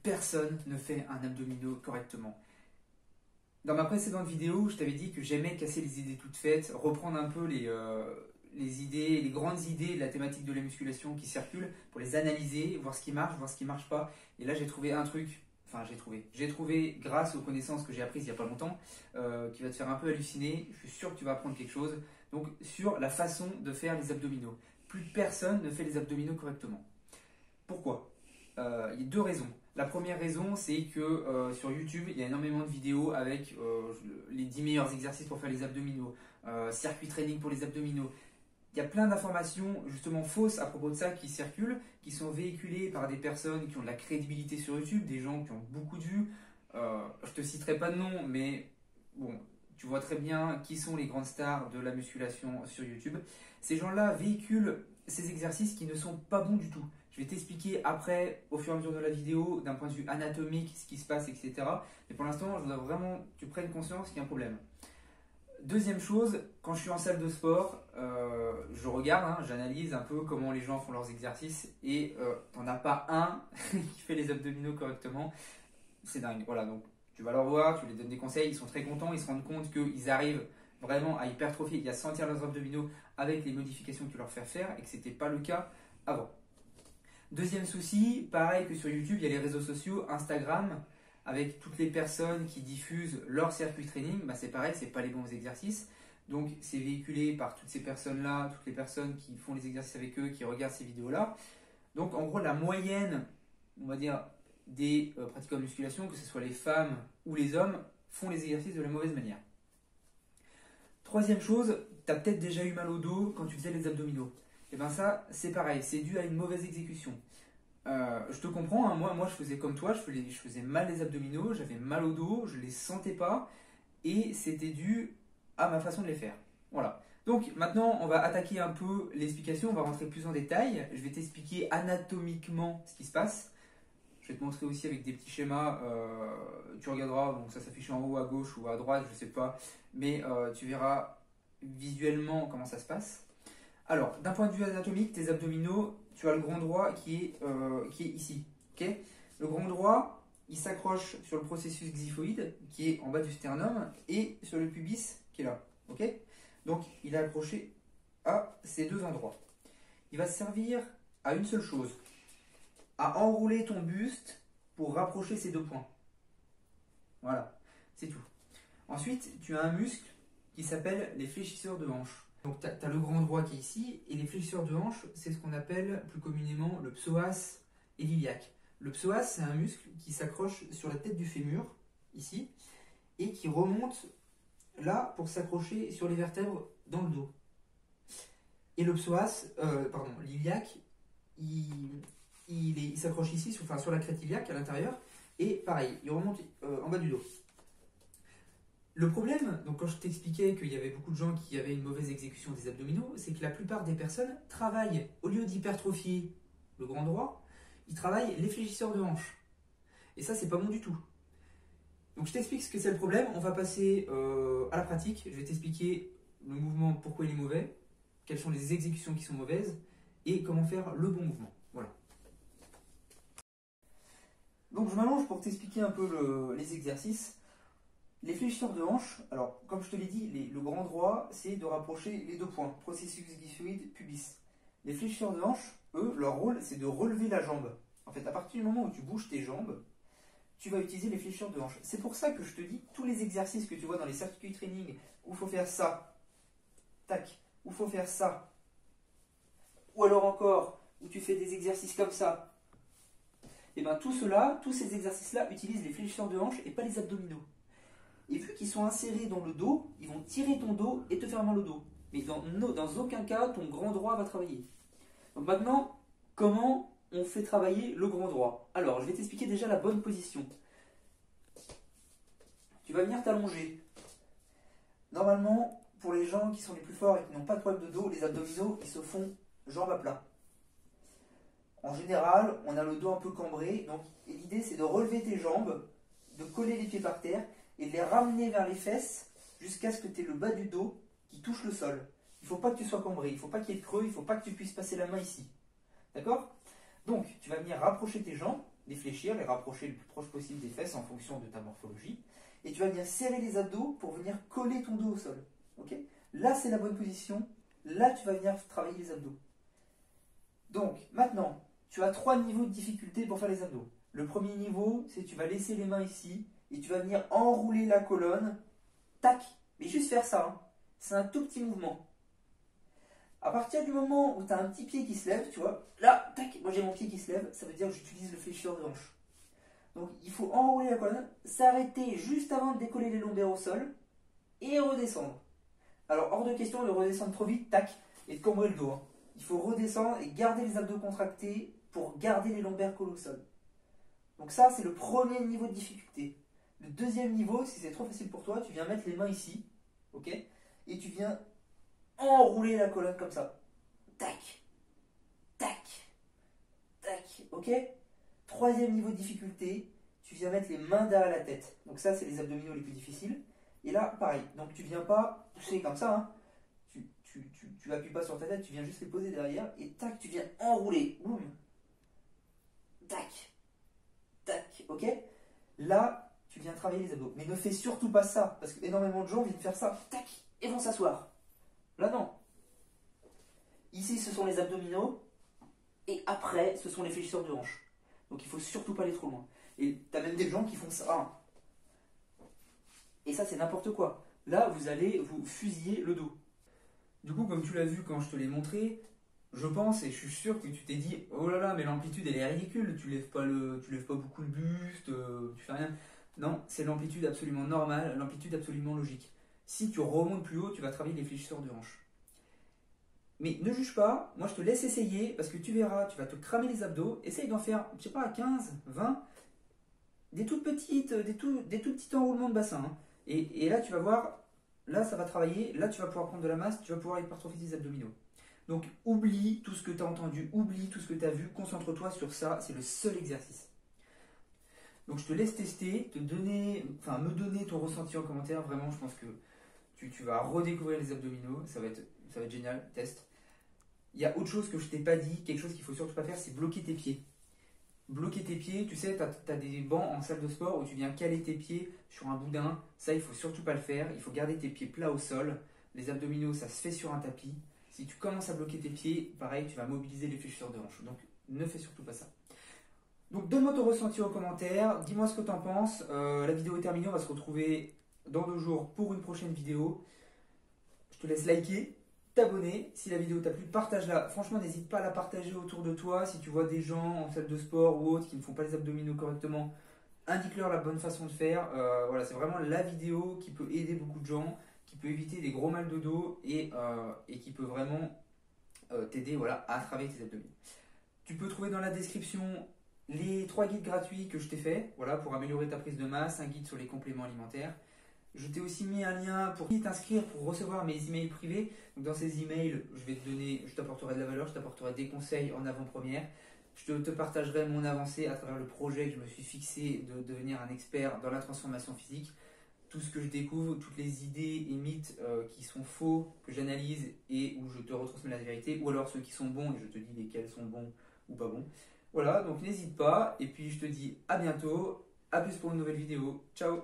personne ne fait un abdominaux correctement. Dans ma précédente vidéo, je t'avais dit que j'aimais casser les idées toutes faites, reprendre un peu les idées, les grandes idées de la thématique de la musculation qui circulent, pour les analyser, voir ce qui marche pas. Et là, j'ai trouvé un truc, j'ai trouvé grâce aux connaissances que j'ai apprises il n'y a pas longtemps, qui va te faire un peu halluciner. Je suis sûr que tu vas apprendre quelque chose. Donc, sur la façon de faire les abdominaux. Plus personne ne fait les abdominaux correctement. Pourquoi ? Il y a deux raisons. La première raison, c'est que sur YouTube, il y a énormément de vidéos avec les 10 meilleurs exercices pour faire les abdominaux, circuit training pour les abdominaux. Il y a plein d'informations justement fausses à propos de ça qui circulent, qui sont véhiculées par des personnes qui ont de la crédibilité sur YouTube, des gens qui ont beaucoup de vues. Je te citerai pas de nom, mais bon, tu vois très bien qui sont les grandes stars de la musculation sur YouTube. Ces gens-là véhiculent ces exercices qui ne sont pas bons du tout. Je vais t'expliquer après, au fur et à mesure de la vidéo, d'un point de vue anatomique, ce qui se passe, etc. Mais pour l'instant, je voudrais vraiment que tu prennes conscience qu'il y a un problème. Deuxième chose, quand je suis en salle de sport, je regarde, j'analyse un peu comment les gens font leurs exercices et t'en as pas un qui fait les abdominaux correctement. C'est dingue. Voilà, donc tu vas leur voir, tu les donnes des conseils, ils sont très contents, ils se rendent compte qu'ils arrivent vraiment à hypertrophier et à sentir leurs abdominaux avec les modifications que tu leur fais faire et que ce n'était pas le cas avant. Deuxième souci, pareil que sur YouTube, il y a les réseaux sociaux, Instagram, avec toutes les personnes qui diffusent leur circuit training, c'est pareil, ce n'est pas les bons exercices. Donc c'est véhiculé par toutes ces personnes-là, toutes les personnes qui font les exercices avec eux, qui regardent ces vidéos-là. Donc en gros, la moyenne, on va dire, des pratiquants de musculation, que ce soit les femmes ou les hommes, font les exercices de la mauvaise manière. Troisième chose, tu as peut-être déjà eu mal au dos quand tu faisais les abdominaux. Et bien ça, c'est pareil, c'est dû à une mauvaise exécution. Je te comprends, moi je faisais comme toi, je faisais mal les abdominaux, j'avais mal au dos, je ne les sentais pas et c'était dû à ma façon de les faire. Voilà. Donc maintenant on va attaquer un peu l'explication, on va rentrer plus en détail, je vais t'expliquer anatomiquement ce qui se passe. Je vais te montrer aussi avec des petits schémas, tu regarderas, donc ça s'affiche en haut à gauche ou à droite, je ne sais pas, mais tu verras visuellement comment ça se passe. Alors, d'un point de vue anatomique, tes abdominaux, tu as le grand droit qui est ici. Okay, le grand droit, il s'accroche sur le processus xiphoïde qui est en bas du sternum et sur le pubis qui est là. Okay, donc, il est accroché à ces deux endroits. Il va servir à une seule chose, à enrouler ton buste pour rapprocher ces deux points. Voilà, c'est tout. Ensuite, tu as un muscle qui s'appelle les fléchisseurs de hanche. Donc tu as le grand droit qui est ici, et les fléchisseurs de hanche, c'est ce qu'on appelle plus communément le psoas et l'iliaque. Le psoas, c'est un muscle qui s'accroche sur la tête du fémur, ici, et qui remonte là pour s'accrocher sur les vertèbres dans le dos. Et le l'iliaque, il s'accroche ici, sur la crête iliaque à l'intérieur, et pareil, il remonte en bas du dos. Le problème, donc quand je t'expliquais qu'il y avait beaucoup de gens qui avaient une mauvaise exécution des abdominaux, c'est que la plupart des personnes travaillent, au lieu d'hypertrophier le grand droit, ils travaillent les fléchisseurs de hanche. Et ça, c'est pas bon du tout. Donc je t'explique ce que c'est le problème, on va passer à la pratique, je vais t'expliquer le mouvement, pourquoi il est mauvais, quelles sont les exécutions qui sont mauvaises, et comment faire le bon mouvement. Voilà. Donc je m'allonge pour t'expliquer un peu les exercices. Les fléchisseurs de hanche, alors comme je te l'ai dit, le grand droit, c'est de rapprocher les deux points, processus xiphoïde, pubis. Les fléchisseurs de hanche, eux, leur rôle, c'est de relever la jambe. En fait, à partir du moment où tu bouges tes jambes, tu vas utiliser les fléchisseurs de hanche. C'est pour ça que je te dis, tous les exercices que tu vois dans les circuits training, où il faut faire ça, tac, où il faut faire ça, ou alors encore, où tu fais des exercices comme ça, et bien tous ces exercices-là utilisent les fléchisseurs de hanche et pas les abdominaux. Et vu qu'ils sont insérés dans le dos, ils vont tirer ton dos et te faire mal au dos. Mais dans aucun cas, ton grand droit va travailler. Donc maintenant, comment on fait travailler le grand droit? Alors, je vais t'expliquer déjà la bonne position. Tu vas venir t'allonger. Normalement, pour les gens qui sont les plus forts et qui n'ont pas de problème de dos, les abdominaux, ils se font jambes à plat. En général, on a le dos un peu cambré. Donc, l'idée, c'est de relever tes jambes, de coller les pieds par terre, et de les ramener vers les fesses jusqu'à ce que tu aies le bas du dos qui touche le sol. Il ne faut pas que tu sois cambré, il ne faut pas qu'il y ait de creux, il ne faut pas que tu puisses passer la main ici. D'accord? Donc, tu vas venir rapprocher tes jambes les fléchir, les rapprocher le plus proche possible des fesses en fonction de ta morphologie. Et tu vas venir serrer les abdos pour venir coller ton dos au sol. Okay, là, c'est la bonne position. Là, tu vas venir travailler les abdos. Donc, maintenant, tu as 3 niveaux de difficulté pour faire les abdos. Le premier niveau, c'est que tu vas laisser les mains ici et tu vas venir enrouler la colonne. Tac, mais juste faire ça. Hein. C'est un tout petit mouvement. À partir du moment où tu as un petit pied qui se lève, tu vois, là, tac, moi j'ai mon pied qui se lève, ça veut dire que j'utilise le fléchisseur de hanche. Donc il faut enrouler la colonne, s'arrêter juste avant de décoller les lombaires au sol et redescendre. Alors hors de question de redescendre trop vite, tac, et de cambrer le dos. Hein. Il faut redescendre et garder les abdos contractés pour garder les lombaires collés au sol. Donc ça, c'est le premier niveau de difficulté. Le deuxième niveau, si c'est trop facile pour toi, tu viens mettre les mains ici, ok, et tu viens enrouler la colonne comme ça. Tac, tac, tac, ok. Troisième niveau de difficulté, tu viens mettre les mains derrière la tête. Donc ça, c'est les abdominaux les plus difficiles. Et là, pareil. Donc tu viens pas pousser comme ça. Hein. Tu appuies pas sur ta tête, tu viens juste les poser derrière. Et tac, tu viens enrouler. Boum. Tac, tac, ok. Là, tu viens travailler les abdos. Mais ne fais surtout pas ça, parce que énormément de gens viennent faire ça. Tac, et vont s'asseoir. Là, non. Ici, ce sont les abdominaux. Et après, ce sont les fléchisseurs de hanches. Donc, il ne faut surtout pas aller trop loin. Et tu as même des gens qui font ça. Et ça, c'est n'importe quoi. Là, vous allez vous fusiller le dos. Du coup, comme tu l'as vu quand je te l'ai montré, je pense et je suis sûr que tu t'es dit « Oh là là, mais l'amplitude, elle est ridicule. Tu lèves pas beaucoup le buste, tu fais rien. » Non, c'est l'amplitude absolument normale, l'amplitude absolument logique. Si tu remontes plus haut, tu vas travailler les fléchisseurs de hanches. Mais ne juge pas, moi je te laisse essayer parce que tu verras, tu vas te cramer les abdos. Essaye d'en faire, je sais pas, 15, 20, des tout petits enroulements de bassin. Hein. Et là tu vas voir, là ça va travailler, là tu vas pouvoir prendre de la masse, tu vas pouvoir hypertrophier tes abdominaux. Donc oublie tout ce que tu as entendu, oublie tout ce que tu as vu, concentre-toi sur ça, c'est le seul exercice. Donc je te laisse tester, me donner ton ressenti en commentaire. Vraiment, je pense que tu vas redécouvrir les abdominaux, ça va être génial, test. Il y a autre chose que je t'ai pas dit, quelque chose qu'il faut surtout pas faire, c'est bloquer tes pieds. Bloquer tes pieds, tu sais, tu as des bancs en salle de sport où tu viens caler tes pieds sur un boudin. Ça, il faut surtout pas le faire. Il faut garder tes pieds plats au sol. Les abdominaux, ça se fait sur un tapis. Si tu commences à bloquer tes pieds, pareil, tu vas mobiliser les fléchisseurs de hanches. Donc, ne fais surtout pas ça. Donc donne-moi ton ressenti en commentaire, dis-moi ce que tu en penses. La vidéo est terminée, on va se retrouver dans 2 jours pour une prochaine vidéo. Je te laisse liker, t'abonner. Si la vidéo t'a plu, partage-la. Franchement, n'hésite pas à la partager autour de toi. Si tu vois des gens en salle de sport ou autres qui ne font pas les abdominaux correctement, indique-leur la bonne façon de faire. Voilà, c'est vraiment la vidéo qui peut aider beaucoup de gens, qui peut éviter des gros mal de dos et qui peut vraiment t'aider à travailler tes abdominaux. Tu peux trouver dans la description les 3 guides gratuits que je t'ai fait pour améliorer ta prise de masse, un guide sur les compléments alimentaires. Je t'ai aussi mis un lien pour t'inscrire pour recevoir mes emails privés. Donc dans ces emails, je t'apporterai de la valeur, je t'apporterai des conseils en avant-première. Je te partagerai mon avancée à travers le projet que je me suis fixé de devenir un expert dans la transformation physique. Tout ce que je découvre, toutes les idées et mythes qui sont faux, que j'analyse et où je te retransmets la vérité, ou alors ceux qui sont bons et je te dis lesquels sont bons ou pas bons. Voilà, donc n'hésite pas, et puis je te dis à bientôt, à plus pour une nouvelle vidéo, ciao.